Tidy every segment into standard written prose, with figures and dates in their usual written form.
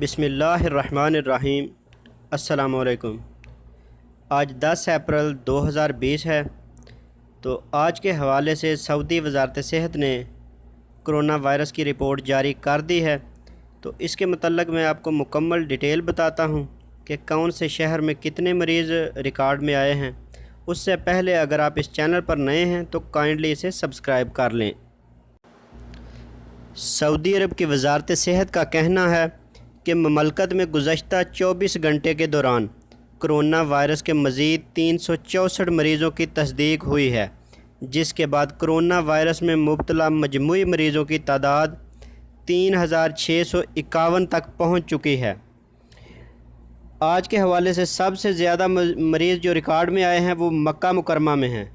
बिस्मिल्लाहिर्रहमानिर्रहीम। अस्सलामुअलैकुम। आज 10 अप्रैल 2020 है। तो आज के हवाले से सऊदी वज़ारत सेहत ने कोरोना वायरस की रिपोर्ट जारी कर दी है। तो इसके मतलब मैं आपको मुकम्मल डिटेल बताता हूँ कि कौन से शहर में कितने मरीज़ रिकॉर्ड में आए हैं। उससे पहले अगर आप इस चैनल पर नए हैं तो काइंडली इसे सब्सक्राइब कर लें। सऊदी अरब की वज़ारत सेहत का कहना है कि ममलकत में गुज़श्ता 24 घंटे के दौरान कोरोना वायरस के मज़ीद 364 मरीज़ों की तस्दीक हुई है, जिसके बाद कोरोना वायरस में मुब्तला मजमूई मरीज़ों की तादाद 3651 तक पहुँच चुकी है। आज के हवाले से सबसे ज़्यादा मरीज़ जो रिकॉर्ड में आए हैं वो मक्का मुकरमा में हैं।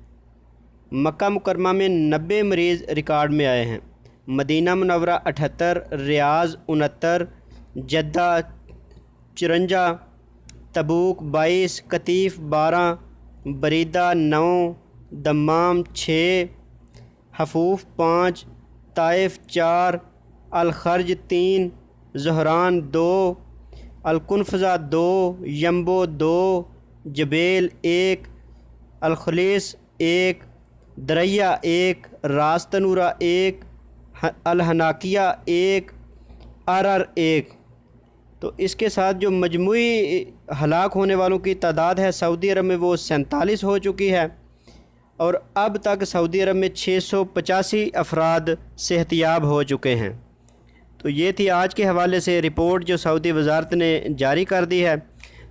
मक्का मुकरमा में 90 मरीज़ रिकॉर्ड में आए हैं। मदीना मुनव्वरा 78, रियाज 69, जद्दा 54, तबूक 22, कतीफ़ 12, बरीदा 9, दम्माम 6, हफूफ 5, ताइफ 4, अलखर्ज 3, ज़हरान 2, अलकुनफ़ज़ा 2, यम्बो 2, जबेल 1, अलखलीस 1, दरैया 1, रास तनूरा 1, अलहनाकिया 1, आरर 1। तो इसके साथ जो मजमूई हलाक होने वालों की तादाद है सऊदी अरब में वो 47 हो चुकी है और अब तक सऊदी अरब में 685 अफराद सेहतियाब हो चुके हैं। तो ये थी आज के हवाले से रिपोर्ट जो सऊदी वज़ारत ने जारी कर दी है।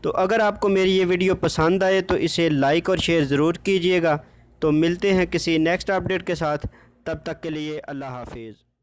तो अगर आपको मेरी ये वीडियो पसंद आए तो इसे लाइक और शेयर ज़रूर कीजिएगा। तो मिलते हैं किसी नेक्स्ट अपडेट के साथ, तब तक के लिए अल्लाह हाफिज़।